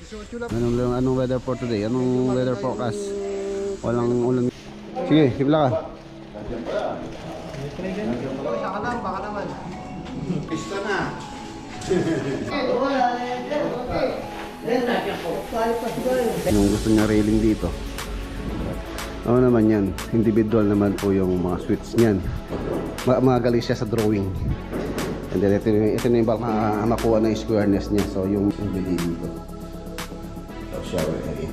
Anong weather for today? Anong weather forecast? Walang ulan. Sige, hibla ka. Saka lang, baka naman. Pista na. Yung gusto niya railing dito. Ano naman yan? Individual naman po yung mga switch niyan. Magaling siya sa drawing. And then ito na yung baka makuha na yung squareness niya. So yung bili dito. So shower area.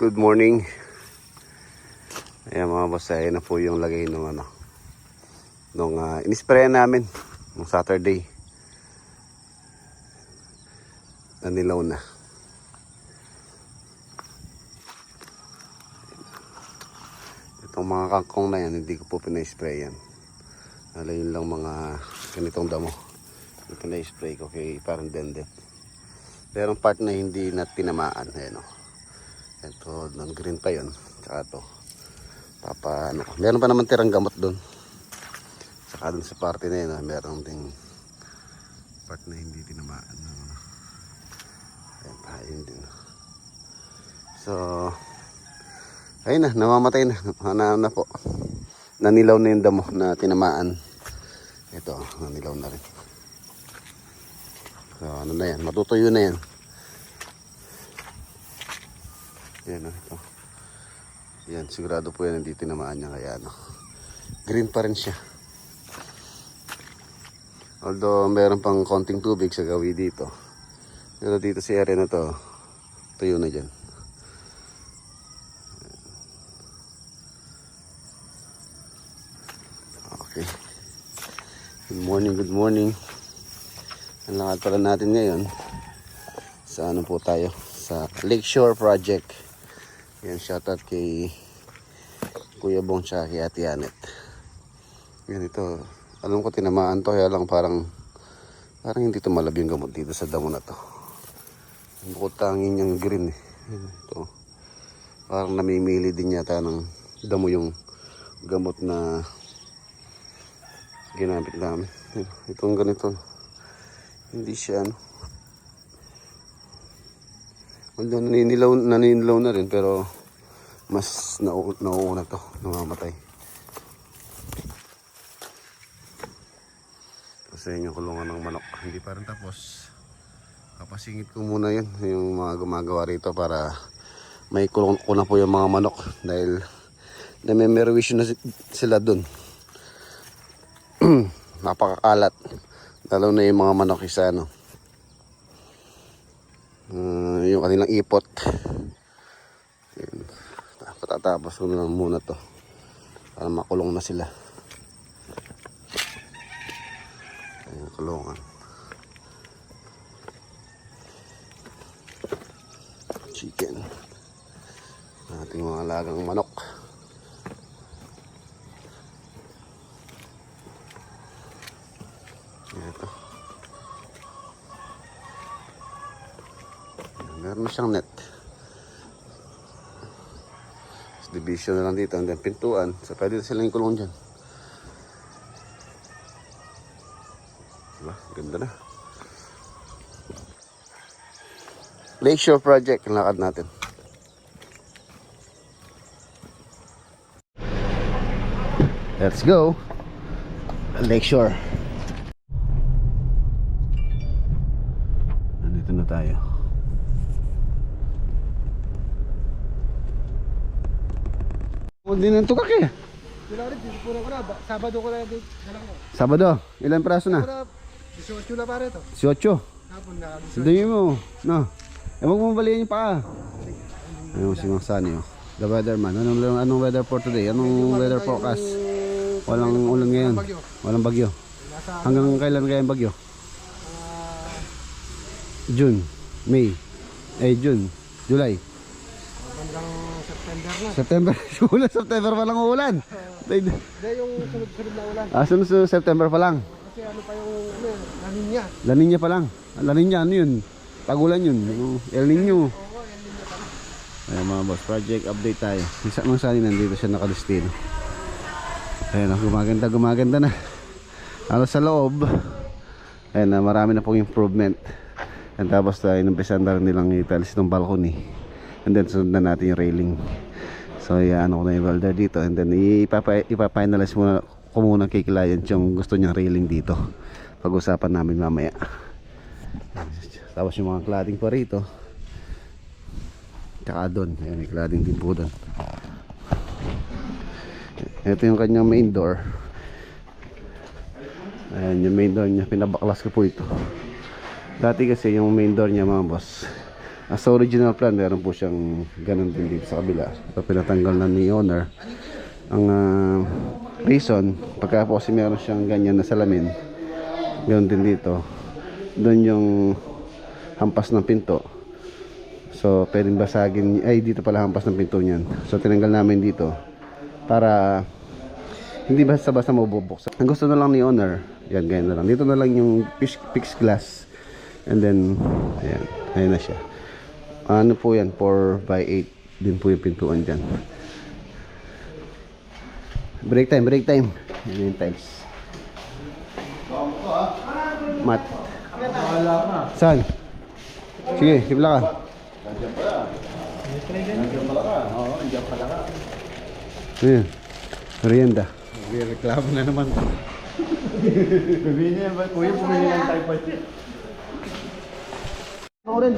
Good morning. Ayan mga boss, ayan na po yung lagay nung in-sprayan namin nung Saturday. Nanilaw na. Itong mga kangkong na yan, hindi ko po pina-sprayan. Yun lang mga ganitong damo. Yung pina-spray ko kay parang dendet. Pero part na hindi na tinamaan. Ayan o. Ito, non-green pa yun. Tsaka ito. Meron pa naman tirang gamot doon. Saka doon sa parte na yun, meron ding part na hindi tinamaan. Ayan pa, yun din. So, ayun na, namamatay na. Na po. Nanilaw na yung damo na tinamaan. Ito, nanilaw na rin. So, ano na yan? Matutuyo na yan. Yan o, ito. Yan, sigurado po yan hindi tinamaan niya, kaya green pa rin siya. Although meron pang konting tubig sa gawi dito. Pero dito sa area na to, tuyo na dyan. Okay. Good morning, good morning. Ang lakad pala natin ngayon. Sa ano po tayo? Sa Lakeshore Project. Yan, shoutout kay Kuya Bong tsaka kay Ate Anet. Yan ito. Alam ko tinamaan to, kaya lang parang hindi to malab yung gamot dito sa damo na to. Bukod tangin yung green eh. Yan, ito. Parang namimili din yata ng damo yung gamot na ginamit namin. Itong ganito. Hindi siya although naninilaw na rin, pero mas nauuna to, namamatay. Kasi yung kulungan ng manok hindi pa rin tapos. Kapasingit ko muna yun, yung mga gumagawa rito para may kulong ko na po yung mga manok. Dahil namimerwisyo na sila dun. Napakakalat. Lalo na yung mga manok isa yung kanilang ipot. Patatapos ko na lang muna to para makulong na sila. Ayan, kulungan. Chicken. Ating mga alagang manok. Ito. Meron siyang net. Division na lang dito. And then pintuan. So pwede silang kulong dyan. Diba? Ganda na. Lakeshore Project. Ang lakad natin. Let's go. Lakeshore. Nandito na tayo. Hindi nang tukak eh. Sabado ko na dito. Sabado, ilang praso na? 18 na pare to. 18. Hapon na. Dami mo. No. wag mo balihin yung paa. Ayun si Mang Sunny, oh. The weatherman. Anong weather for today? Anong weather forecast? Walang ulan ngayon. Walang bagyo. Hanggang kailan kaya yung bagyo? June, May. June, July. Hanggang September na. September. September pa lang uulan. Hindi yung sunod-sunod na ulan. Sunod September pa lang. Kasi ano pa yung La Nina. La Nina pa lang. La Nina ano yun? Tagulan yun. El Nino. Ayan mga boss, project update tayo. Isa mang sali nandito siya nakalistino. Ayan, gumaganda na. Halos sa loob. Ayan, marami na pong improvement. And tapos tayo inumpisan na rin nilang italis ng balcony. And then sunod na natin yung railing. So ano ko na yung welder dito. And then ipafinalize muna ko muna kay client yung gusto niyang railing dito. Pag-usapan namin mamaya. Tapos yung mga cladding pa rito. Tsaka doon, ayan, may cladding din po doon. Ito yung kanyang main door. Ayan yung main door niya, pinabaklas ko po ito. Dati kasi yung main door niya mga boss, as original plan, meron po siyang ganun din dito sa kabila. So pinatanggal na ni owner. Ang reason, pagka po kasi meron siyang ganyan na salamin, ganun din dito. Doon yung hampas ng pinto. So pwedeng basagin, dito pala hampas ng pinto niyan. So tinanggal namin dito para hindi basta-basta mabubuksan. Ang gusto na lang ni owner, yan ganyan na lang. Dito na lang yung fixed glass. And then ayan na siya. Ano po yan, 4x8 din po yung pintuan dyan. Break time. Yan yung tiles. Mat. Saan? Sige, hibla ka. Nandiyan pala ka. Oo, nandiyan pala ka. Ayan, merienda. Reklamo na naman. Bumili yan ba? Kuya, bumili ng type 5. Ako rin,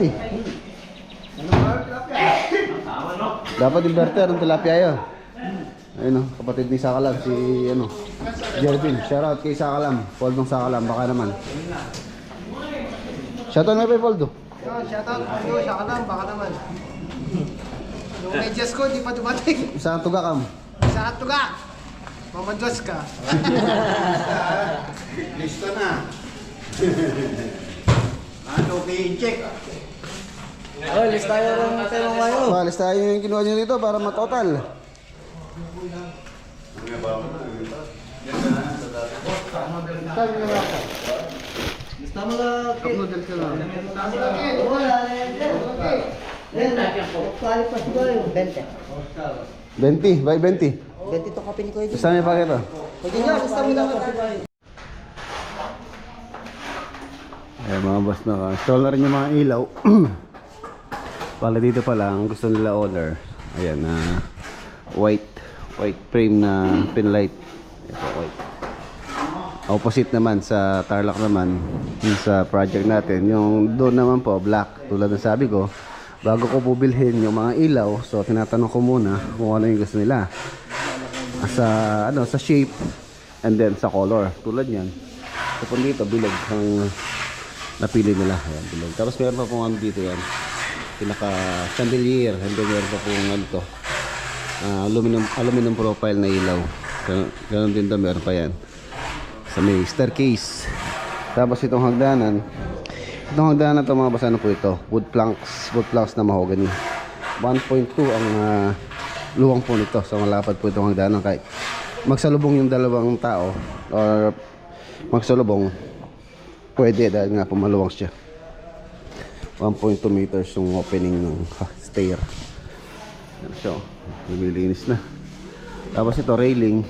dapat inverter ng tilapia yun. Ayun, kapatid ni Sakalam, si Jervin. Shoutout kay Sakalam. Poldong Sakalam, baka naman. Shoutout na pa Poldo. Shoutout po, siya ka lang, baka naman. Yung medyas ko, di pa dumating. Isang tuga kam. Sa tuga! Mamadyos ka. Listo na. Ano, check. List tayo ng tayo ngayon. Alis tayo yung kinuha nyo dito para matotal. Tama lang. Kapnodel ka lang. Wala na yan. Pali pa siguro yung 20. 20, by 20. 20 to kapin ko yun. Gusto niyo pa kita? Pwede nyo, gusto mo lang ako. Ayan mga boss na ka-install na rin yung mga ilaw. Pala dito pa lang, gusto nila order. Ayan na white frame na pinlight. Ito white. Opposite naman sa Tarlac naman, yung sa project natin. Yung doon naman po, black. Tulad ng sabi ko, bago ko pubilhin yung mga ilaw, so tinatanong ko muna kung ano yung gusto nila. Sa shape and then sa color. Tulad yan. So kung dito, bilog ang napili nila. Ayan, bilog. Tapos meron pa pong ano dito yan. Pinaka chandelier. And then meron pa pong ano to. Aluminum profile na ilaw. Ganun din daw, meron pa yan. Sa may staircase. Tapos itong hagdanan. Itong hagdanan to mga basa, ano po ito? Wood planks na mahogany. 1.2 ang luwang po nito. So malapad po itong hagdanan. Kahit magsalubong yung dalawang tao or magsalubong, pwede dahil nga po maluwang siya. 1.2 meters yung opening ng stair. So, lumilinis na. Tapos ito, railing.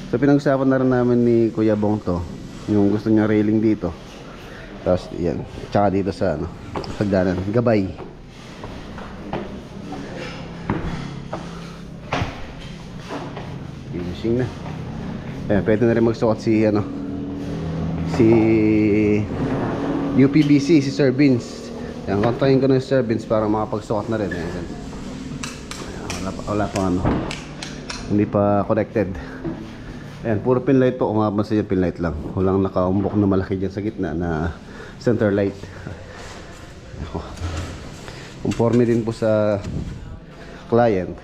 So pinag-usapan na rin namin ni Kuya Bong to, yung gusto niya railing dito. Tapos yan, tsaka dito sa hagdanan, gabay. Finishing na. Ayan, pwede na rin magsuot si UPBC, si Sir Vince. Ayan, kontakin ko na si Sir Vince para makapagsuot na rin. Ayan, wala pang hindi pa connected. Ayan, puro pinlight po. Kung mapansin yung pinlight lang. Walang nakaumbok na malaki dyan sa gitna na center light. Conforme din po sa client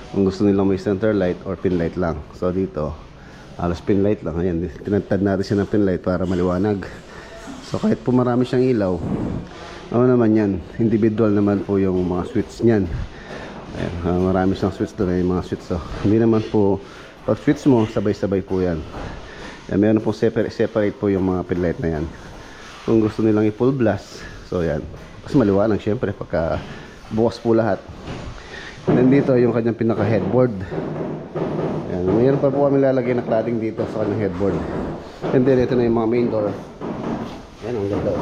kung gusto nilang may center light or pin light lang. So dito halos pin light lang. Ayan, tinatad natin siya ng pin light para maliwanag. So kahit po marami siyang ilaw, ano naman yan, individual naman po yung mga switch niyan. Ayan, marami siyang switch doon, yung mga switch. So hindi naman po pag switch mo sabay-sabay po yan. Ayan, meron po separate po yung mga pin light na yan. Kung gusto nilang i-full blast, so yan, mas maliwanag syempre pagka bukas po lahat. And dito yung kanyang pinaka headboard. Ayan, mayroon pa po kami lalagay na cladding dito sa kanyang headboard. And then ito na yung mga main door. Ayan, ang ganda.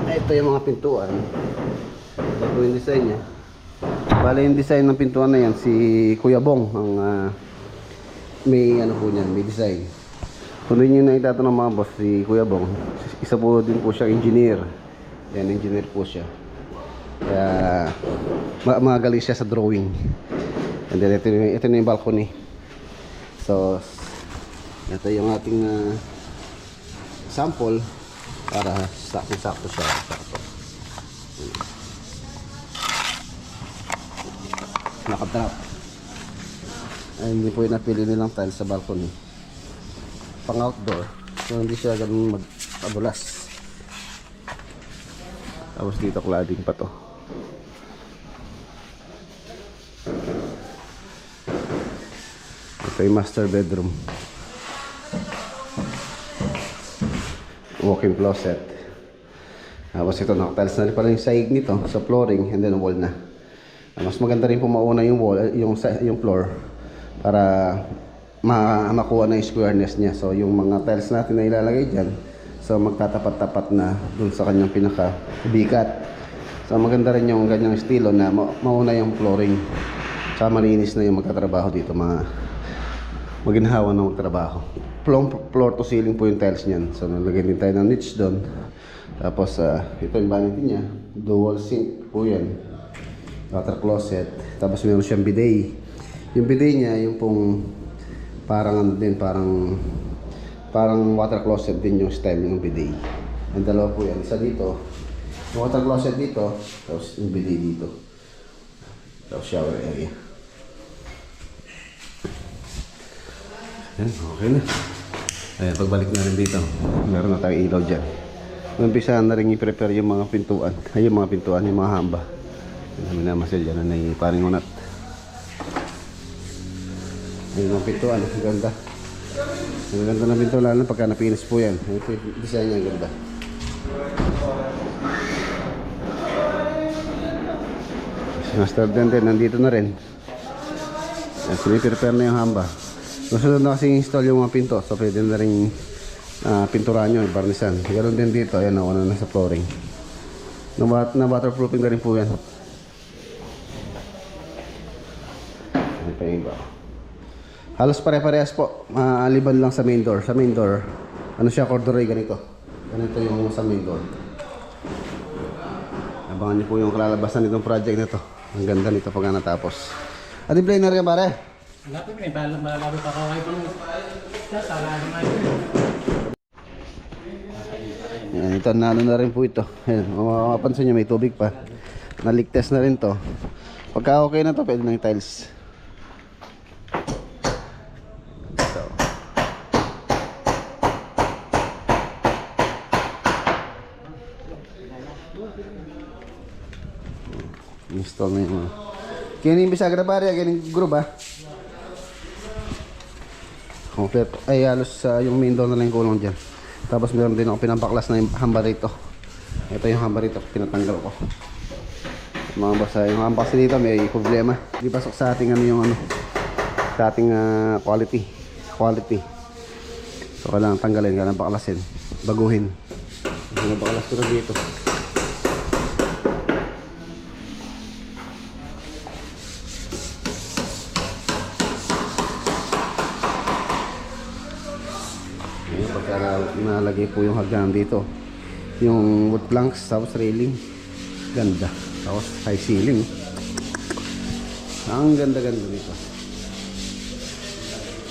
Ito yung mga pintuan. Ito po yung design niya. Bale yung design ng pintuan na yan, si Kuya Bong ang may ano po niyan, may design. Kung din yung naitatanong mga boss, si Kuya Bong, isa po din po siya engineer. Yan, engineer po siya. Kaya magaling siya sa drawing. And then ito na yung balcony. So ito yung ating sample para sakto siya. Sakto. Nakadrap. Ay, hindi po yung napili nilang tile sa balcony. Pang outdoor. So hindi siya ganun mag-abulas. Tapos dito cladding pa to. Ito yung master bedroom. Walk-in closet. Tapos ito naka-tiles na rin pala yung sahig nito sa flooring and then wall na. Mas maganda rin po mauna yung wall, yung floor para makuha na yung squareness niya. So yung mga tiles natin na ilalagay dyan, so magtatapat-tapat na dun sa kanyang pinaka-bigat. So maganda rin yung ganyang estilo na mauna yung flooring. Tsaka malinis na yung magtatrabaho dito, maginhawa na magtrabaho. Floor to ceiling po yung tiles niyan. So nalagay din tayo ng niche doon. Tapos ito yung vanity niya, dual sink po yan, water closet. Tapos meron siyang bidet. Yung bidet niya yung pong parang water closet din yung style ng bidet. Ang dalawa po yan, isa dito yung water closet dito, tapos yung bidet dito, tapos shower area. Yan, okay na. Ayan, pagbalik na rin dito, meron na tayong ilaw dyan. Umpisahan na rin i-prepare yung mga pintuan. Ay, yung mga pintuan, yung mga hamba. Yung minamasil dyan na paring unat. Yung mga pintuan, ang ganda. Ang ganda ng pintuan, lalo pagka napinis po yan. Ito yung design niya, ang ganda. Si Master Den nandito na rin. At prepare na yung hamba. Gusto na kasi install yung mga pinto, so pwede na rin pinturahan nyo, barnisan. Ganoon din dito, ayan, nauna na sa flooring. Na waterproofing na rin po yan. Ayan pa yung iba. Halos pare-parehas po, liban lang sa main door. Sa main door, ano siya, corduroy ganito. Ganito yung sa main door. Abangan nyo po yung kalalabasan nitong project nito. Ang ganda nito pag natapos. Adi planer ka pare? Wala po, may malalo pa kaway pa nung sala naman. Yan, ito na ano na rin po ito. Ayan, mapapansin nyo may tubig pa. Naligtas na rin to. Pagka okay na to, pwede na yung tiles. So. Install na yung kaya yung bisagra pare, kaya yung group ah. Kompleto. Ay halos yung main door na lang yung kulong dyan. Tapos meron din ako pinabaklas na yung hamba rito. Ito yung hamba rito, pinatanggal ko. Mga basa, yung hamba kasi dito may problema. Di pasok sa ating ano yung ano, sa ating quality. So kailangan tanggalin, kailangan baklasin, baguhin. Baklas ko na dito. Nalagay po yung hagdan dito, yung wood planks, tapos railing, ganda, tapos high ceiling, ang ganda nito.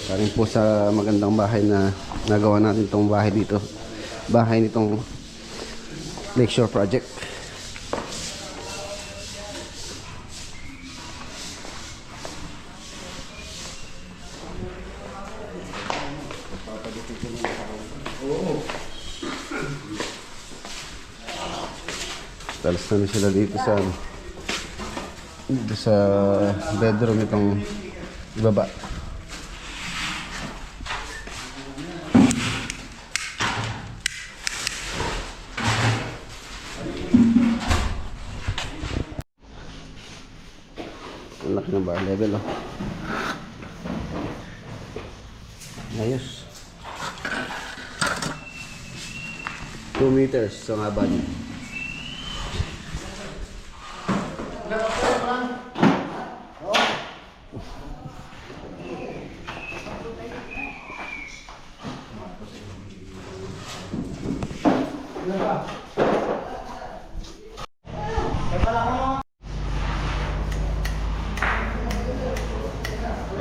Karin po sa magandang bahay na nagawa natin itong bahay dito, bahay nitong Lakeshore project. Talas na sila dito sa ano, dito sa bedroom itong ibaba. Ang laki ng bar level, oh. Ayos. 2 meters sa haba niya.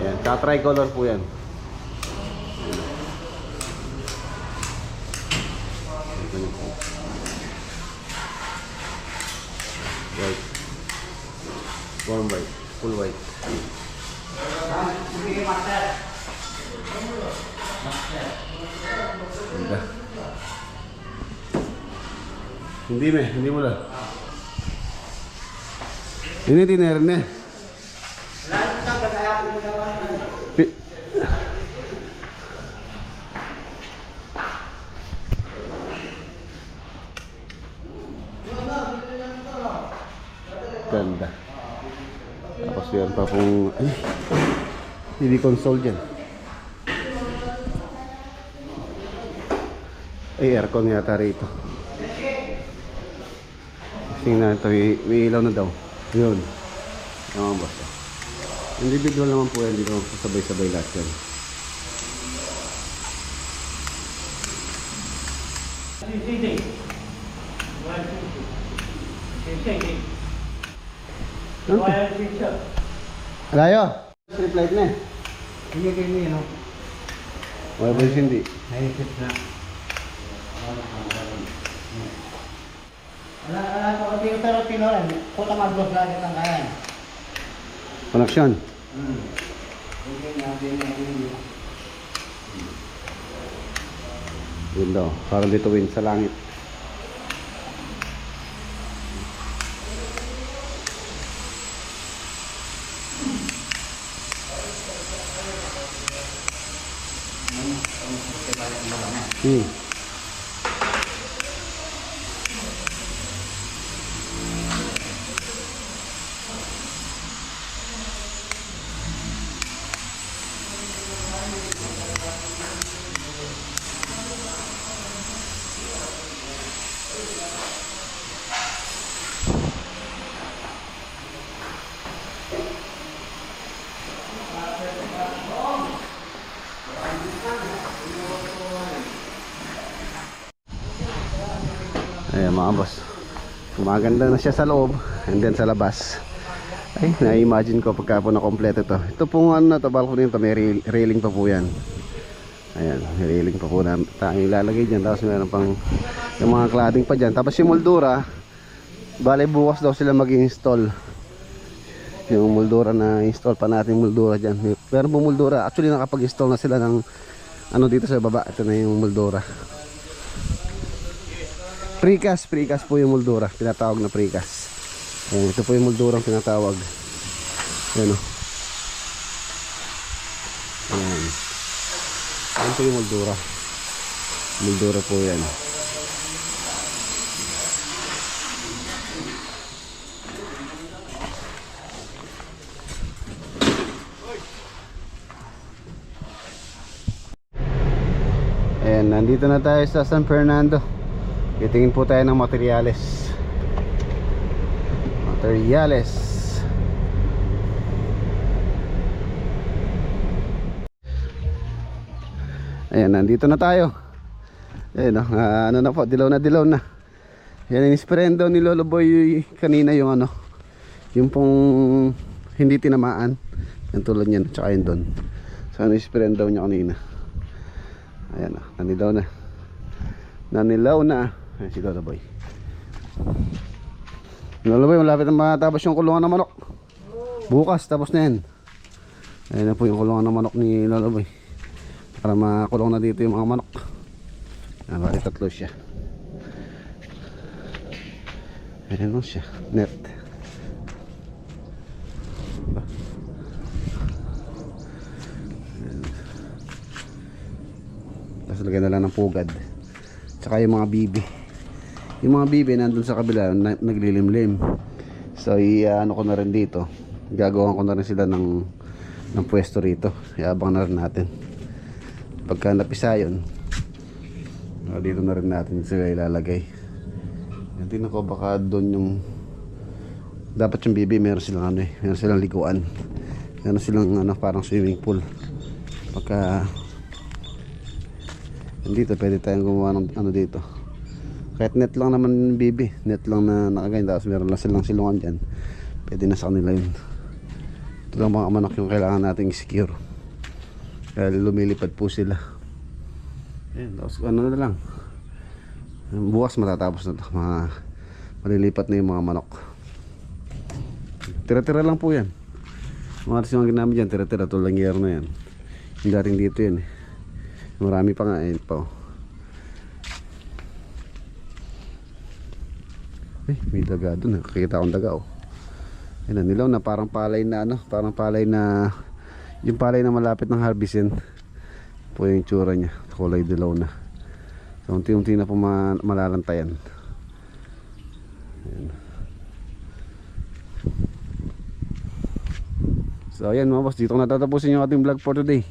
Ayan, tricolor po yan. White. Warm white. Full white. Ganda. Hindi mo lang. Ini tiner na. Ganda. Tapos yan pa pong TV console dyan. Ay, aircon yata rito. Tingnan ito, may ilaw na daw. Yun. Yung boss. Individual naman po yan, dito sabay-sabay lahat yan. Alayo! Strip light na eh. Hindi kayo niyo, no? Wala ba hindi? Nahihigit na. Wala ko kasi pero pinoran. Puta mag-vlog lagi ng kaya. Connection. Okay na, din. Yun daw, parang dito wind sa langit. Ayan mga boss, gumaganda na siya sa loob and then sa labas. Ay, na-imagine ko pagka po na-complete ito. Ito pong ano na to, balcony nito, may railing pa po yan. Ayan, may railing pa po na tanging ilalagay dyan. Tapos meron pang yung mga cladding pa dyan. Tapos yung moldura, bale bukas daw sila mag-install. Yung moldura na install pa natin, moldura dyan. Meron pong moldura, actually nakapag-install na sila ng ano dito sa baba. Ito na yung moldura. Precast po yung moldura, pinatawag na precast. Ayan, ito po yung moldurang pinatawag. Ayan o. Ayan. Ayan po yung moldura. Moldura po yan. Ayan, nandito na tayo sa San Fernando. Titingin po tayo ng materyales. Ayan, nandito na tayo. Ayan, ano na po, dilaw na. Yan, in-sprayan daw ni Lolo Boy kanina yung ano, yung pong hindi tinamaan. Yung tulad niyan, tsaka yun doon. So, in-sprayan daw niya kanina. Ayan, nanilaw na. Ayan si Lolo Boy. Lolo Boy, malapit na matapos yung kulungan ng manok. Bukas, tapos na yan. Ayan na po yung kulungan ng manok ni Lolo Boy. Para makulong na dito yung mga manok. Bali 3 siya. Ayan lang siya, net. Diba? Ayan. Tapos lagyan na lang ng pugad. Tsaka yung mga bibi. Yung mga bibi nandun sa kabila, naglilimlim. So ano ko na rin dito. Gagawan ko na rin sila ng pwesto rito. Iabang na rin natin. Pagka napisa yun, dito na rin natin sila ilalagay. Tingnan ko baka doon yung dapat yung bibi meron silang meron silang liguan. Meron silang parang swimming pool. Pagka dito pwede tayong gumawa ng dito. Kahit net lang naman yung bibi, net lang na nakaganyan, tapos meron lang silang silungan dyan. Pwede na sa kanila yun. Ito lang mga manok yung kailangan nating secure. Kaya lumilipad po sila. Ayan, tapos na lang. Bukas matatapos na ito. Malilipat na yung mga manok. Tira-tira lang po yan. Mga aras yung ginamit dyan, tira-tira. Tulang year na yan. Yung dating dito yan. Marami pa nga. Ayan pa. May daga doon. Nakakita akong daga. Ayan, nilaw na parang palay na parang palay na yung palay na malapit ng harvestin po yung tsura nya, kulay dilaw na. So unti-unti na po malalantayan. Ayan. So ayan mga boss, dito ko natatapusin yung ating vlog for today.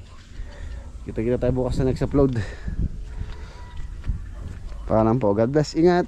Kita-kita tayo bukas na next upload. Paalam po, God bless, ingat.